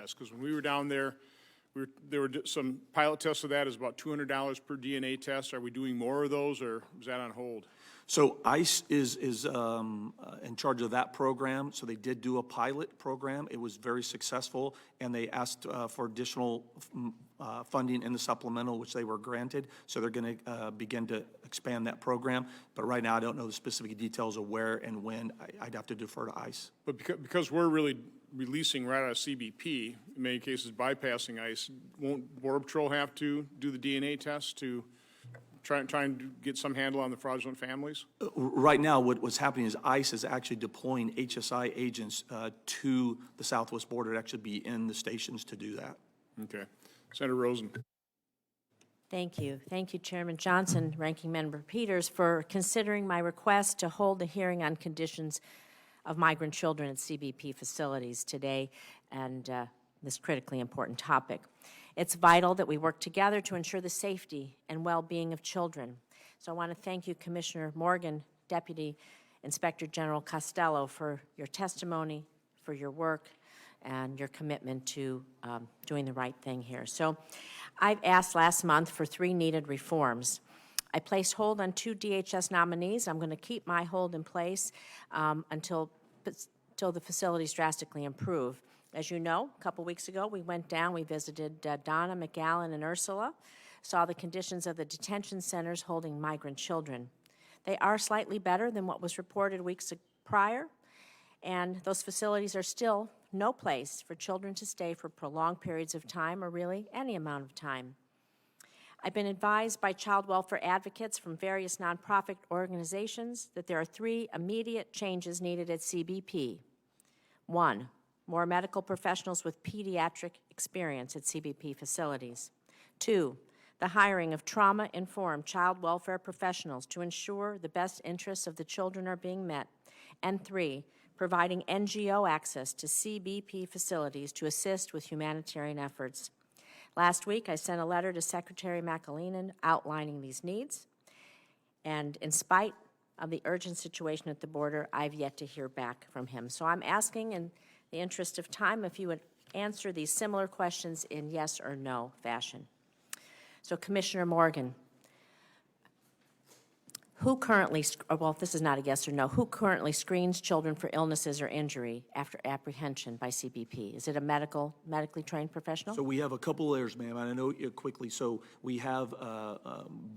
test? Because when we were down there, there were some pilot tests of that. Is about $200 per DNA test. Are we doing more of those, or is that on hold? So ICE is in charge of that program. So they did do a pilot program. It was very successful, and they asked for additional funding in the supplemental, which they were granted. So they're going to begin to expand that program. But right now, I don't know the specific details of where and when. I'd have to defer to ICE. But because we're really releasing right out of CBP, in many cases bypassing ICE, won't Border Patrol have to do the DNA test to try and get some handle on the fraudulent families? Right now, what's happening is ICE is actually deploying HSI agents to the southwest border to actually be in the stations to do that. Okay. Senator Rosen. Thank you. Thank you, Chairman Johnson, Ranking Member Peters, for considering my request to hold a hearing on conditions of migrant children at CBP facilities today and this critically important topic. It's vital that we work together to ensure the safety and well-being of children. So I want to thank you, Commissioner Morgan, Deputy Inspector General Costello, for your testimony, for your work, and your commitment to doing the right thing here. So I've asked last month for 3 needed reforms. I placed hold on 2 DHS nominees. I'm going to keep my hold in place until the facilities drastically improve. As you know, a couple weeks ago, we went down, we visited Donna, McAllen, and Ursula, saw the conditions of the detention centers holding migrant children. They are slightly better than what was reported weeks prior, and those facilities are still no place for children to stay for prolonged periods of time or really any amount of time. I've been advised by child welfare advocates from various nonprofit organizations that there are 3 immediate changes needed at CBP. 1, more medical professionals with pediatric experience at CBP facilities. 2, the hiring of trauma-informed child welfare professionals to ensure the best interests of the children are being met. And 3, providing NGO access to CBP facilities to assist with humanitarian efforts. Last week, I sent a letter to Secretary McAleenan outlining these needs, and in spite of the urgent situation at the border, I've yet to hear back from him. So I'm asking, in the interest of time, if you would answer these similar questions in yes or no fashion. So, Commissioner Morgan, who currently, well, this is not a yes or no, who currently screens children for illnesses or injury after apprehension by CBP? Is it a medically trained professional? So we have a couple layers, ma'am, and I know quickly. So we have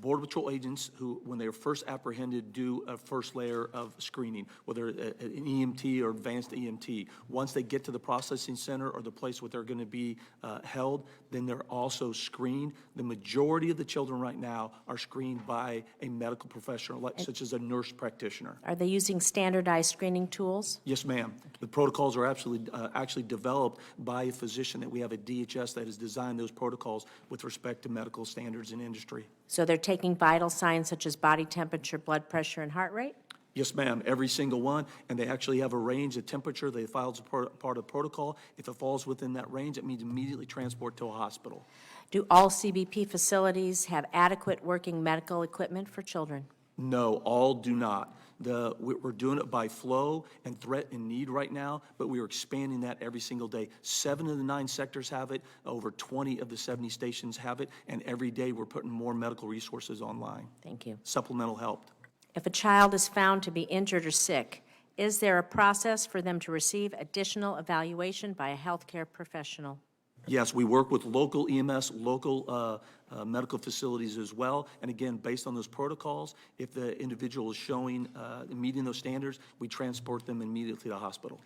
Border Patrol agents who, when they are first apprehended, do a first layer of screening, whether an EMT or advanced EMT. Once they get to the processing center or the place where they're going to be held, then they're also screened. The majority of the children right now are screened by a medical professional, such as a nurse practitioner. Are they using standardized screening tools? Yes, ma'am. The protocols are actually developed by a physician that we have at DHS that has designed those protocols with respect to medical standards in industry. So they're taking vital signs such as body temperature, blood pressure, and heart rate? Yes, ma'am, every single one, and they actually have a range of temperature. They file as part of protocol. If it falls within that range, it means immediately transport to a hospital. Do all CBP facilities have adequate working medical equipment for children? No, all do not. We're doing it by flow and threat and need right now, but we are expanding that every single day. 7 of the 9 sectors have it, over 20 of the 70 stations have it, and every day we're putting more medical resources online. Thank you. Supplemental help. If a child is found to be injured or sick, is there a process for them to receive additional evaluation by a healthcare professional? Yes, we work with local EMS, local medical facilities as well. And again, based on those protocols, if the individual is showing meeting those standards, we transport them immediately to the hospital.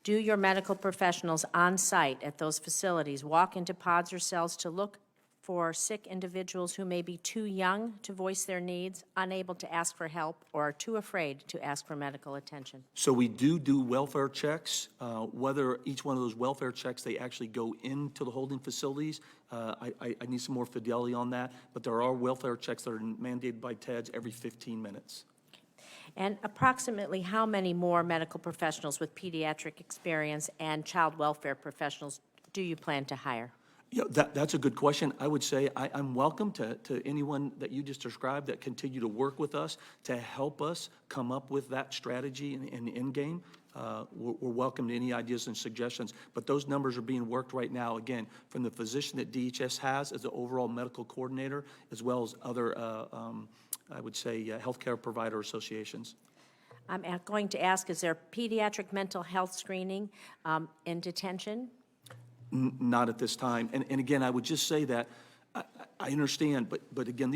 Do your medical professionals on site at those facilities walk into pods or cells to look for sick individuals who may be too young to voice their needs, unable to ask for help, or are too afraid to ask for medical attention? So we do welfare checks. Whether each one of those welfare checks, they actually go into the holding facilities, I need some more fidelity on that, but there are welfare checks that are mandated by TEDS every 15 minutes. And approximately how many more medical professionals with pediatric experience and child welfare professionals do you plan to hire? Yeah, that's a good question. I would say I'm welcome to anyone that you just described that continue to work with us to help us come up with that strategy and end game. we're welcome to any ideas and suggestions. But those numbers are being worked right now, again, from the physician that DHS has as the overall medical coordinator, as well as other, I would say, healthcare provider associations. I'm going to ask, is there pediatric mental health screening in detention? Not at this time. And again, I would just say that I understand, but again,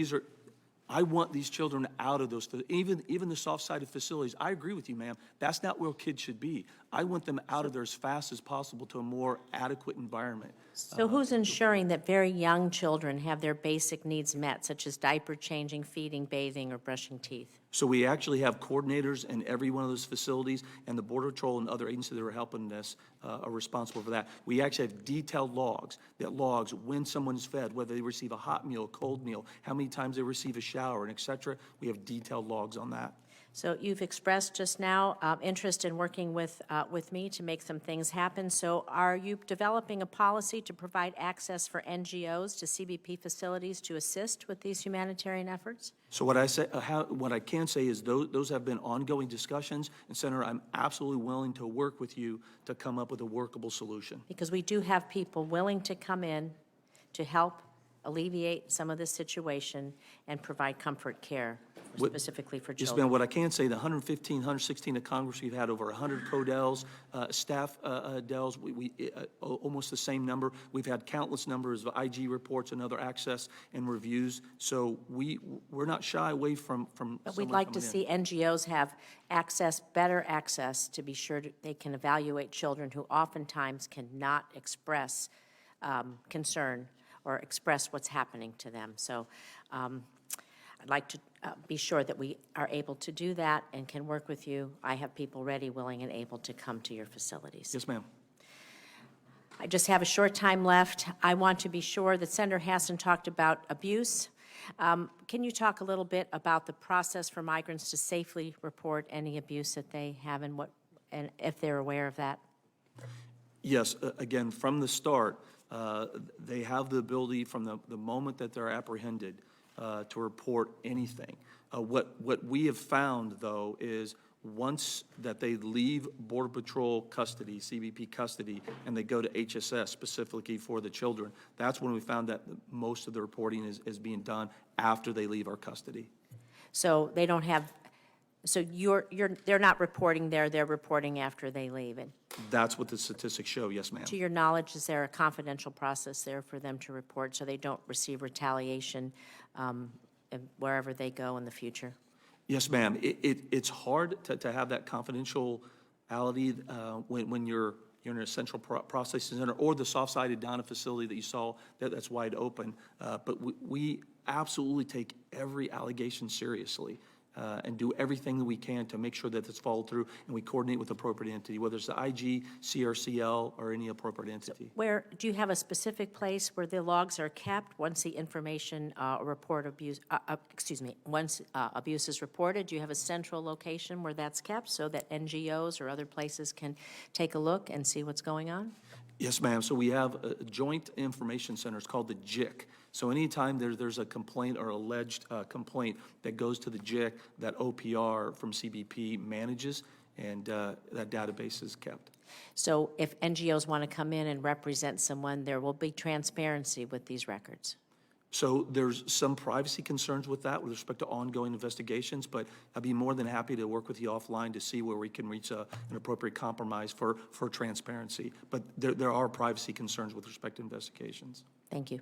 I want these children out of those, even the soft-sided facilities. I agree with you, ma'am. That's not where kids should be. I want them out of there as fast as possible to a more adequate environment. So who's ensuring that very young children have their basic needs met, such as diaper changing, feeding, bathing, or brushing teeth? So we actually have coordinators in every one of those facilities, and the Border Patrol and other agencies that are helping us are responsible for that. We actually have detailed logs that logs when someone's fed, whether they receive a hot meal, a cold meal, how many times they receive a shower, and et cetera. We have detailed logs on that. So you've expressed just now interest in working with me to make some things happen. So are you developing a policy to provide access for NGOs to CBP facilities to assist with these humanitarian efforts? So what I can say is those have been ongoing discussions, and Senator, I'm absolutely willing to work with you to come up with a workable solution. Because we do have people willing to come in to help alleviate some of this situation and provide comfort care specifically for Yes, children. ma'am. What I can say, the 115, 116 of Congress, we've had over 100 CODELs, staff DELs, almost the same number. We've had countless numbers of IG reports and other access and reviews. So we're not shy away from But we'd someone like to coming in. see NGOs have access, better access, to be sure they can evaluate children who oftentimes cannot express concern or express what's happening to them. So I'd like to be sure that we are able to do that and can work with you. I have people ready, willing, and able to come to your facilities. Yes, ma'am. I just have a short time left. I want to be sure that Senator Hassan talked about abuse. Can you talk a little bit about the process for migrants to safely report any abuse that they have and if they're aware of that? Yes, again, from the start, they have the ability from the moment that they're apprehended to report anything. What we have found, though, is once that they leave Border Patrol custody, CBP custody, and they go to HSS specifically for the children, that's when we found that most of the reporting is being done after they leave our custody. So they don't have, so they're not reporting there, they're reporting after they leave. And That's what the statistics show, yes, ma'am. to your knowledge, is there a confidential process there for them to report so they don't receive retaliation wherever they go in the future? Yes, ma'am. It's hard to have that confidentiality when you're in a central processing center or the soft-sided Donna facility that you saw that's wide open. But we absolutely take every allegation seriously and do everything that we can to make sure that it's followed through, and we coordinate with the appropriate entity, whether it's the IG, CRCL, or any appropriate entity. Where, do you have a specific place where the logs are kept once the information once abuse is reported? Do you have a central location where that's kept so that NGOs or other places can take a look and see what's going on? Yes, ma'am. So we have a joint information center. It's called the JIC. So anytime there's a complaint or alleged complaint that goes to the JIC, that OPR from CBP manages, and that database is kept. So if NGOs want to come in and represent someone, there will be transparency with these records. So there's some privacy concerns with that with respect to ongoing investigations, but I'd be more than happy to work with you offline to see where we can reach an appropriate compromise for transparency. But there are privacy concerns with respect to investigations. Thank you.